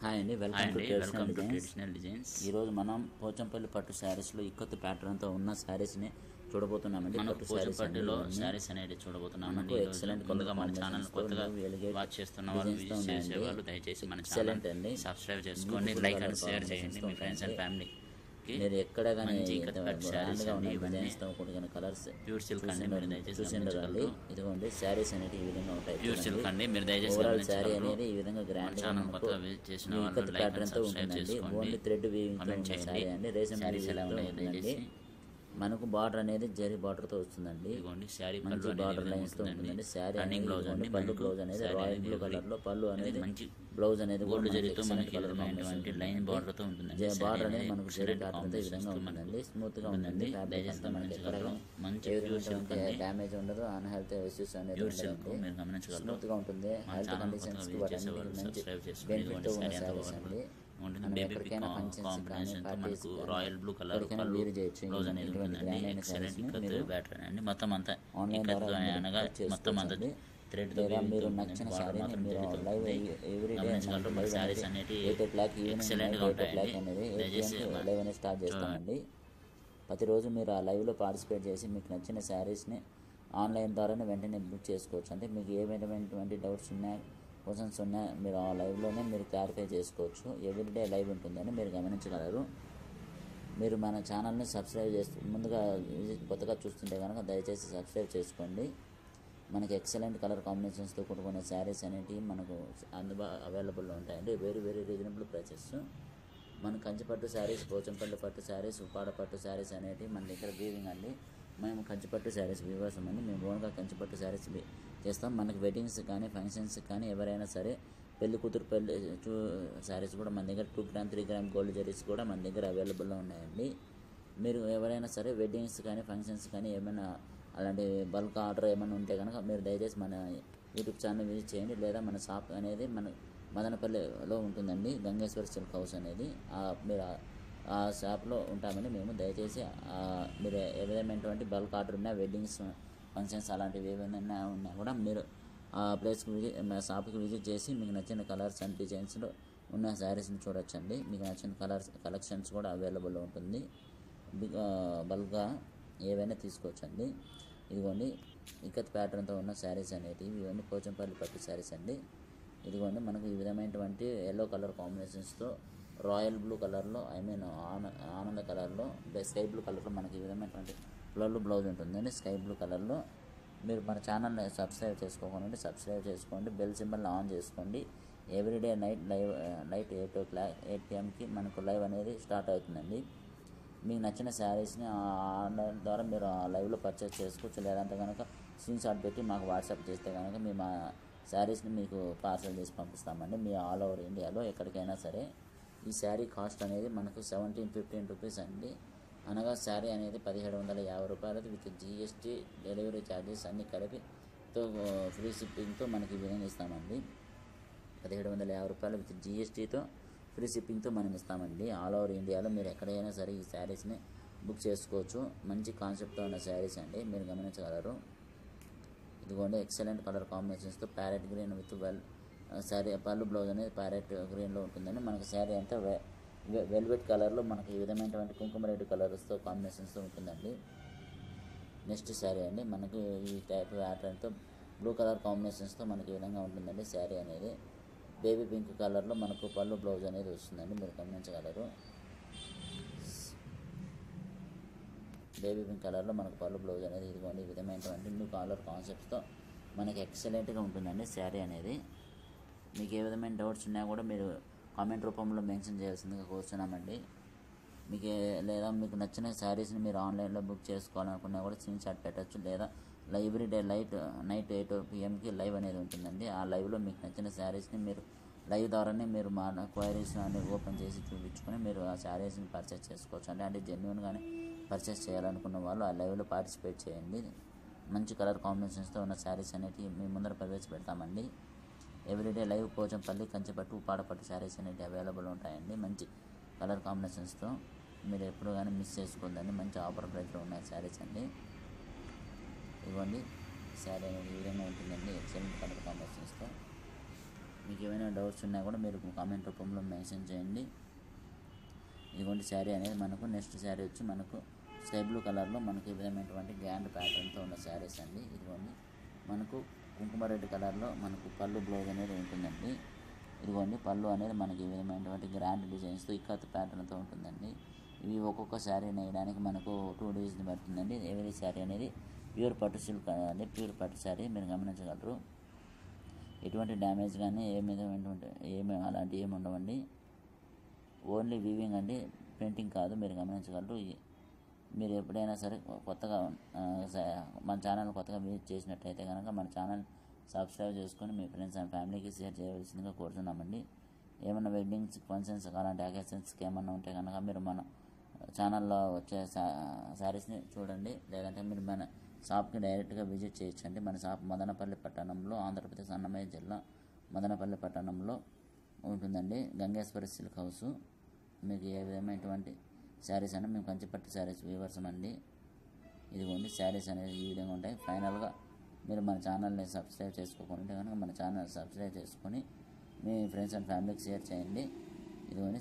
Hi అండి, hi welcome to అండి, traditional welcome two designs. Traditional designs. ఈరోజు మనం పోచంపల్లి పట్టు శారీస్లో ఇక్కత్ ప్యాటర్న్తో ఉన్న శారీస్ని చూడబోతున్నామండి. మనం పట్టు పోచంపల్లిలో శారీస్ అనేది చూడబోతున్నామండి. ఎక్సలెంట్ ముందుగా మన ఛానల్ కొత్తగా వాచ్ చేస్తున్న వాళ్ళు, విజిట్ చేసే వాళ్ళు దయచేసి మన ఛానల్ సబ్స్క్రైబ్ చేసుకోండి, లైక్ అండ్ షేర్ చేయండి మీ ఫ్రెండ్స్ అండ్ ఫ్యామిలీకి. మీరు ఎక్కడ కానీ శారీస్ కలర్స్ ప్యూర్ సిల్క్ అండి, మీరు దయచేసి చూసిండాలి. ఇదిగోండి శారీస్ అనేది ఈ విధంగా ఉంటాయి. ప్యూర్ సిల్క్ అండి, మీరు దయచేసి ఓవరాల్ శారీ అనేది ఈ విధంగా గ్రాండ్ ఛానల్ కొత్తగా విజిట్ చేసిన వాళ్ళు లైక్ అండ్ సబ్స్క్రైబ్ చేసుకోండి, ఓన్లీ థ్రెడ్ వీవింగ్ తో ఉన్న శారీ అండి. రేషం శారీస్ ఎలా ఉన్నాయి దయచేసి. మనకు బార్డర్ అనేది జరీ బార్డర్ తో వస్తుందండి. ఇదిగోండి శారీ మంచి బార్డర్ లైన్స్ తో ఉంటుందండి. శారీ రన్నింగ్ బ్లౌజ్ అండి. పళ్ళు బ్లౌజ్ అనేది రాయల్ బ్లూ కలర్ లో, పళ్ళు అనేది మంచి బ్లౌజ్ అనేది గోల్డ్ జరీతో మనకి లైన్ బార్డర్ తో ఉంటుంది. బార్డర్ అనేది మనకు జరీ ప్యాటర్న్ తో ఈ విధంగా ఉంటుందండి. స్మూత్ గా ఉందండి. ఫ్యాబ్రిక్ అంతా మనకి ఎక్కడ డ్యామేజ్ ఉండదు, అన్హెల్త్ ఇష్యూస్ అనేది ఉండదు. స్మూత్ గా ఉంటుంది. హెల్త్ కండిషన్స్ కి మంచి బెనిఫిట్ తో ఉన్న శారీస్ అండి. ఎక్కడికైనా ఫంక్షన్స్ కానీ పార్టీస్ రాయల్ బ్లూ కలర్ వేరు చేయొచ్చు. మొత్తం అంతా ఆన్లైన్ ద్వారా మొత్తం అంతా థ్రెడ్ తో మీరు నచ్చిన శారీని మీరు లైవ్ ఎవ్రీడే శారీస్ అనేవి 8 o'clock ఈవినింగ్ 8 o'clock అనేది 8 లైవ్ అనేది స్టార్ట్ చేస్తామండి. ప్రతిరోజు మీరు ఆ లైవ్లో పార్టిసిపేట్ చేసి మీకు నచ్చిన శారీస్ని ఆన్లైన్ ద్వారానే వెంటనే బుక్ చేసుకోవచ్చు. అంటే మీకు ఏ విధమైనటువంటి డౌట్స్ ఉన్నా, క్వశ్చన్స్ ఉన్నా మీరు ఆ లైవ్లోనే మీరు క్లారిఫై చేసుకోవచ్చు. ఎవ్రీడే లైవ్ ఉంటుందని మీరు గమనించగలరు. మీరు మన ఛానల్ని సబ్స్క్రైబ్ చేస్తూ ముందుగా కొత్తగా చూస్తుంటే కనుక దయచేసి సబ్స్క్రైబ్ చేసుకోండి. మనకి ఎక్సలెంట్ కలర్ కాంబినేషన్స్తో కూడుకున్న శారీస్ అనేవి మనకు అవైలబుల్లో ఉంటాయండి. Very very reasonable prices. మన కంచిపట్టు శారీస్, పోచంపల్లి పట్టు శారీస్, ఉప్పాడ పట్టు శారీస్ అనేవి మన దగ్గర వీవింగ్ అండి. మేము కంచిపట్టు శారీస్ వీవర్స్ అండి. మేము ఓన్గా కంచిపట్టు శారీస్ చేస్తాం. మనకి వెడ్డింగ్స్ కానీ ఫంక్షన్స్ కానీ ఎవరైనా సరే పెళ్లి కూతురు పెళ్లి శారీస్ కూడా మన దగ్గర 2 గ్రామ్ 3 గ్రామ్ గోల్డ్ జరీస్ కూడా మన దగ్గర అవైలబుల్లో ఉన్నాయండి. మీరు ఎవరైనా సరే వెడ్డింగ్స్ కానీ ఫంక్షన్స్ కానీ ఏమైనా అలాంటి బల్క్ ఆర్డర్ ఏమైనా ఉంటే కనుక మీరు దయచేసి మన యూట్యూబ్ ఛానల్ విజిట్ చేయండి. లేదా మన షాప్ అనేది మన మదనపల్లిలో ఉంటుందండి, గంగేశ్వర సిల్క్ హౌస్ అనేది. మీరు ఆ షాప్లో ఉంటామని మేము దయచేసి మీరు ఏ విధమైనటువంటి బల్క్ ఆర్డర్ ఉన్నా, వెడ్డింగ్స్ ఫంక్షన్స్ అలాంటివి ఏమైనా ఉన్నా కూడా మీరు ఆ ప్లేస్కి మా షాప్కి విజిట్ చేసి మీకు నచ్చిన కలర్స్ అండ్ డిజైన్స్లో ఉన్న శారీస్ని చూడొచ్చండి. మీకు నచ్చిన కలెక్షన్స్ కూడా అవైలబుల్లో ఉంటుంది. బల్క్గా ఏవైనా తీసుకోవచ్చండి. ఇదిగోండి ఇక్కత్ ప్యాటర్న్తో ఉన్న శారీస్ అనేవి ఇవన్నీ పోచంపల్లి పట్టు శారీస్ అండి. ఇదిగోండి మనకు ఈ విధమైనటువంటి ఎల్లో కలర్ కాంబినేషన్స్తో రాయల్ బ్లూ కలర్లో, ఆనంద కలర్లో, స్కై బ్లూ కలర్లో మనకి ఈ విధమైనటువంటి బ్లౌజ్ ఉంటుందండి. స్కై బ్లూ కలర్లో మీరు మన ఛానల్ని సబ్స్క్రైబ్ చేసుకోకండి, సబ్స్క్రైబ్ చేసుకోండి, బెల్ సింబల్ ఆన్ చేసుకోండి. ఎవ్రీడే నైట్ 8 o'clock 8 pmకి మనకు లైవ్ అనేది స్టార్ట్ అవుతుందండి. మీకు నచ్చిన శారీస్ని ఆన్లైన్ ద్వారా మీరు ఆ లైవ్లో పర్చేస్ చేసుకోవచ్చు. లేదంటే కనుక స్క్రీన్ షాట్ పెట్టి మాకు వాట్సాప్ చేస్తే కనుక మేము ఆ శారీస్ని మీకు పార్సల్ చేసి పంపిస్తామండి. మీ ఆల్ ఓవర్ ఇండియాలో ఎక్కడికైనా సరే. ఈ శారీ కాస్ట్ అనేది మనకు 1715 రూపీస్ అండి. అనగా శారీ అనేది 1750 రూపాయలది విత్ జిఎస్టీ, డెలివరీ ఛార్జెస్ అన్నీ కలిపితో ఫ్రీ షిప్పింగ్తో మనకి ఈ విధంగా ఇస్తామండి. 1750 రూపాయలు విత్ జిఎస్టీతో ఫ్రీ షిప్పింగ్తో మనం ఇస్తామండి. ఆల్ ఓవర్ ఇండియాలో మీరు ఎక్కడైనా సరే ఈ శారీస్ని బుక్ చేసుకోవచ్చు. మంచి కాన్సెప్ట్తో ఉన్న శారీస్ అండి, మీరు గమనించగలరు. ఇదిగోండి ఎక్సలెంట్ కలర్ కాంబినేషన్స్తో ప్యారెట్ గ్రీన్ విత్ శారీ పళ్ళు బ్లౌజ్ అనేది ప్యారెట్ గ్రీన్లో ఉంటుందండి. మనకి శారీ అంతా వెల్వెట్ కలర్లో మనకి ఈ విధమైనటువంటి కుంకుమ రెడ్ కలర్స్తో కాంబినేషన్స్తో ఉంటుందండి. నెక్స్ట్ శారీ అండి మనకి ఈ టైప్ ప్యాటర్న్తో బ్లూ కలర్ కాంబినేషన్స్తో మనకి ఈ విధంగా ఉంటుందండి. శారీ అనేది బేబీ పింక్ కలర్లో మనకు పళ్ళు బ్లౌజ్ అనేది వస్తుందండి, మీరు గమనించగలరు. బేబీ పింక్ కలర్లో మనకు పళ్ళు బ్లౌజ్ అనేది ఇదిగోండి ఈ విధమైనటువంటి న్యూ కలర్ కాన్సెప్ట్స్తో మనకి ఎక్సలెంట్గా ఉంటుందండి శారీ అనేది. మీకు ఏ విధమైన డౌట్స్ ఉన్నా కూడా మీరు కామెంట్ రూపంలో మెన్షన్ చేయాల్సిందిగా కోరుతున్నామండి. లేదా మీకు నచ్చిన శారీస్ని మీరు ఆన్లైన్లో బుక్ చేసుకోవాలనుకున్నా కూడా స్క్రీన్ షాట్ పెట్టచ్చు. లేదా ఎవ్రీడే నైట్ 8 pmకి లైవ్ అనేది ఉంటుందండి. ఆ లైవ్లో మీకు నచ్చిన శారీస్ని మీరు లైవ్ ద్వారానే మీరు మా క్వైరీస్ అనేది ఓపెన్ చేసి చూపించుకొని మీరు ఆ శారీస్ని పర్చేస్ చేసుకోవచ్చు. అంటే జెన్యున్గానే పర్చేస్ చేయాలనుకున్న వాళ్ళు ఆ లైవ్లో పార్టిసిపేట్ చేయండి. మంచి కలర్ కాంబినేషన్స్తో ఉన్న శారీస్ అనేవి మీ ముందర ప్రవేశపెడతామండి. ఎవ్రీడే లైవ్ పోచంపల్లి, కంచిపట్టు, ఉప్పాడ పట్టు శారీస్ అనేవి అవైలబుల్ ఉంటాయండి. మంచి కలర్ కాంబినేషన్స్తో మీరు ఎప్పుడు కానీ మిస్ చేసుకోవద్దండి. మంచి ఆఫర్ ప్రైస్లో ఉన్నాయి శారీస్ అండి. ఇవ్వండి శారీ అనేది ఈ విధంగా ఉంటుందండి, ఎక్సలెంట్ కలర్ కాంబినేషన్స్తో. మీకు ఏమైనా డౌట్స్ ఉన్నా కూడా మీరు కామెంట్ రూపంలో మెన్షన్ చేయండి. ఇదిగోండి శారీ అనేది మనకు నెక్స్ట్ శారీ వచ్చి మనకు స్కై బ్లూ కలర్లో మనకు ఈ విధమైనటువంటి గ్రాండ్ ప్యాటర్న్తో ఉన్న శారీస్ అండి. ఇదిగోండి మనకు కుంకుమ రెడ్ కలర్లో మనకు పళ్ళు బ్లౌజ్ అనేది ఉంటుందండి. ఇదిగోండి పళ్ళు అనేది మనకి ఈ విధమైనటువంటి గ్రాండ్ డిజైన్స్తో ఇక్కత్ ప్యాటర్న్తో ఉంటుందండి. ఇవి ఒక్కొక్క శారీ నేయడానికి మనకు 2 days పడుతుందండి. ఎవరీ శారీ అనేది ప్యూర్ పట్టు సిల్క్ అండి, ప్యూర్ పట్టు శారీ మీరు గమనించగలరు. ఎటువంటి డ్యామేజ్ కానీ అలాంటివి ఏమి ఉండవండి. ఓన్లీ వీవింగ్ అండి, పెయింటింగ్ కాదు, మీరు గమనించగలరు. మీరు ఎప్పుడైనా సరే కొత్తగా మన ఛానల్ కొత్తగా విజిట్ చేసినట్టయితే కనుక మన ఛానల్ సబ్స్క్రైబ్ చేసుకొని మీ ఫ్రెండ్స్ అండ్ ఫ్యామిలీకి షేర్ చేయవలసిందిగా కోరుతున్నామండి. ఏమైనా వెడ్డింగ్స్ ఫంక్షన్స్ అలాంటి అకేషన్స్కి ఏమన్నా ఉంటే కనుక మీరు మన ఛానల్లో వచ్చే శారీస్ని చూడండి. లేదంటే మీరు మన షాప్కి డైరెక్ట్గా విజిట్ చేయొచ్చండి. మన షాప్ మదనపల్లి పట్టణంలో, ఆంధ్రప్రదేశ్ అన్నమయ్య జిల్లా మదనపల్లి పట్టణంలో ఉంటుందండి. గంగేశ్వరి సిల్క్ హౌస్. మీకు ఏ విధమైనటువంటి శారీస్ అయినా మేము కంచిపట్టు శారీస్ వీవర్సమండి. ఇదిగోండి శారీస్ అనేది ఈ విధంగా ఉంటాయి. ఫైనల్గా మీరు మన ఛానల్ని సబ్స్క్రైబ్ చేసుకోకుంటే కనుక మన ఛానల్ సబ్స్క్రైబ్ చేసుకొని మీ ఫ్రెండ్స్ అండ్ ఫ్యామిలీకి షేర్ చేయండి. ఇదిగోండి